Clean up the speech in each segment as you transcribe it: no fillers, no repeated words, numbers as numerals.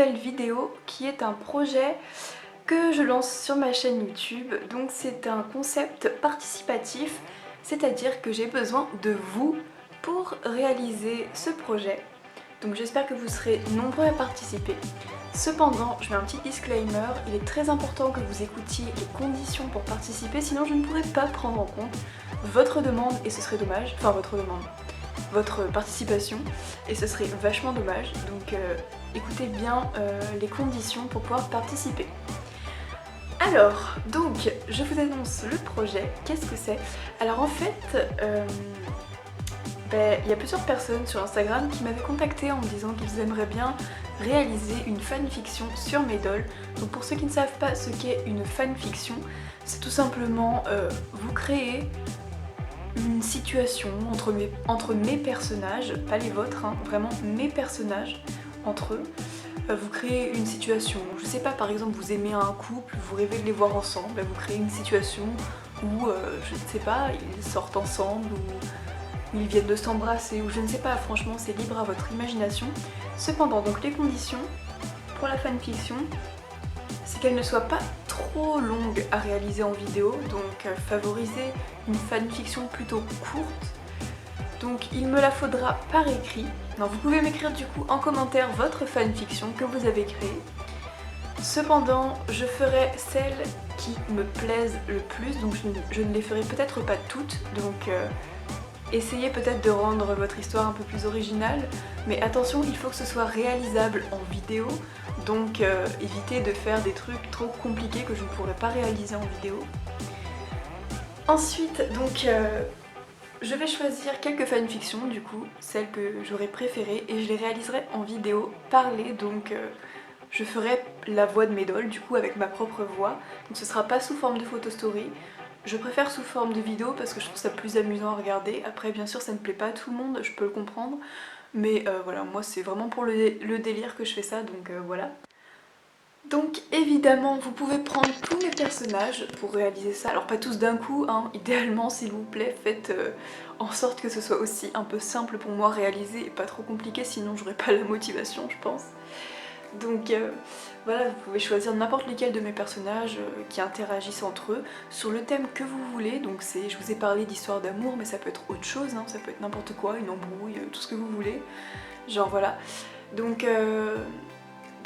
nouvelle vidéo qui est un projet que je lance sur ma chaîne YouTube. Donc c'est un concept participatif, c'est-à-dire que j'ai besoin de vous pour réaliser ce projet. Donc j'espère que vous serez nombreux à participer. Cependant, je mets un petit disclaimer, il est très important que vous écoutiez les conditions pour participer, sinon je ne pourrais pas prendre en compte votre demande et ce serait dommage, enfin votre participation et ce serait vachement dommage. Donc écoutez bien les conditions pour pouvoir participer. Alors, donc, je vous annonce le projet. Qu'est-ce que c'est? Alors en fait, il y a plusieurs personnes sur Instagram qui m'avaient contacté en me disant qu'ils aimeraient bien réaliser une fanfiction sur mes dolls. Donc pour ceux qui ne savent pas ce qu'est une fanfiction, c'est tout simplement vous créez une situation entre mes personnages, pas les vôtres, hein, vraiment mes personnages entre eux. Vous créez une situation, je sais pas, par exemple vous aimez un couple, vous rêvez de les voir ensemble, vous créez une situation où, je ne sais pas, ils sortent ensemble ou ils viennent de s'embrasser ou je ne sais pas, franchement c'est libre à votre imagination. Cependant, donc les conditions pour la fanfiction, c'est qu'elle ne soit pas trop longue à réaliser en vidéo, donc favoriser une fanfiction plutôt courte. Donc il me la faudra par écrit. Non, vous pouvez m'écrire du coup en commentaire votre fanfiction que vous avez créée. Cependant, je ferai celles qui me plaisent le plus, donc je ne les ferai peut-être pas toutes, donc essayez peut-être de rendre votre histoire un peu plus originale, mais attention, il faut que ce soit réalisable en vidéo, donc évitez de faire des trucs trop compliqués que je ne pourrais pas réaliser en vidéo. Ensuite, donc je vais choisir quelques fanfictions du coup, celles que j'aurais préférées, et je les réaliserai en vidéo parlée, donc je ferai la voix de mes dolls du coup avec ma propre voix, donc ce sera pas sous forme de photo story. Je préfère sous forme de vidéo parce que je trouve ça plus amusant à regarder. Après bien sûr ça ne plaît pas à tout le monde, je peux le comprendre, mais voilà, moi c'est vraiment pour le délire que je fais ça, donc voilà. Donc évidemment vous pouvez prendre tous mes personnages pour réaliser ça, alors pas tous d'un coup, hein. Idéalement s'il vous plaît faites en sorte que ce soit aussi un peu simple pour moi à réaliser et pas trop compliqué, sinon j'aurais pas la motivation je pense. Donc voilà, vous pouvez choisir n'importe lequel de mes personnages qui interagissent entre eux sur le thème que vous voulez. Donc je vous ai parlé d'histoire d'amour, mais ça peut être autre chose, hein. Ça peut être n'importe quoi, une embrouille, tout ce que vous voulez. Genre voilà. Donc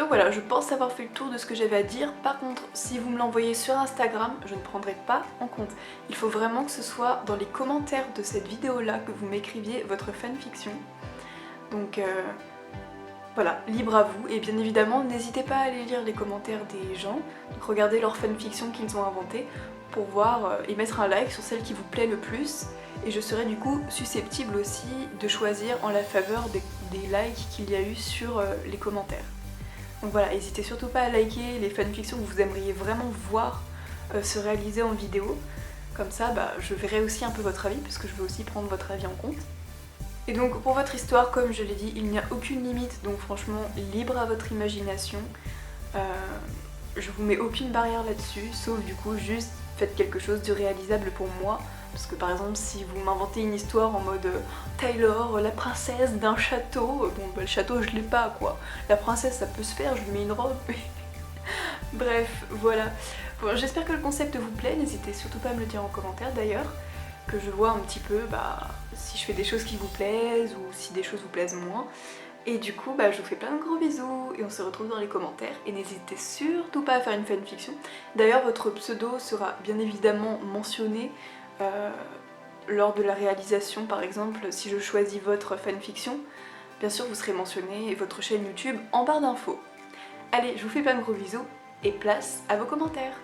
voilà, je pense avoir fait le tour de ce que j'avais à dire. Par contre, si vous me l'envoyez sur Instagram, je ne prendrai pas en compte. Il faut vraiment que ce soit dans les commentaires de cette vidéo-là que vous m'écriviez votre fanfiction. Donc voilà, libre à vous. Et bien évidemment, n'hésitez pas à aller lire les commentaires des gens, donc regardez leur fanfiction qu'ils ont inventé pour voir et mettre un like sur celle qui vous plaît le plus. Et je serai du coup susceptible aussi de choisir en la faveur des likes qu'il y a eu sur les commentaires. Donc voilà, n'hésitez surtout pas à liker les fanfictions que vous aimeriez vraiment voir se réaliser en vidéo. Comme ça, je verrai aussi un peu votre avis, parce que je veux aussi prendre votre avis en compte. Et donc pour votre histoire, comme je l'ai dit, il n'y a aucune limite, donc franchement, libre à votre imagination. Je vous mets aucune barrière là-dessus, sauf du coup juste faites quelque chose de réalisable pour moi. Parce que par exemple si vous m'inventez une histoire en mode Taylor, la princesse d'un château, bon le château je l'ai pas quoi, la princesse ça peut se faire, je lui mets une robe, bref voilà. Bon, j'espère que le concept vous plaît, n'hésitez surtout pas à me le dire en commentaire d'ailleurs, que je vois un petit peu si je fais des choses qui vous plaisent ou si des choses vous plaisent moins. Et du coup je vous fais plein de gros bisous et on se retrouve dans les commentaires et n'hésitez surtout pas à faire une fanfiction. D'ailleurs votre pseudo sera bien évidemment mentionné lors de la réalisation. Par exemple si je choisis votre fanfiction, bien sûr vous serez mentionné et votre chaîne YouTube en barre d'infos. Allez, je vous fais plein de gros bisous et place à vos commentaires.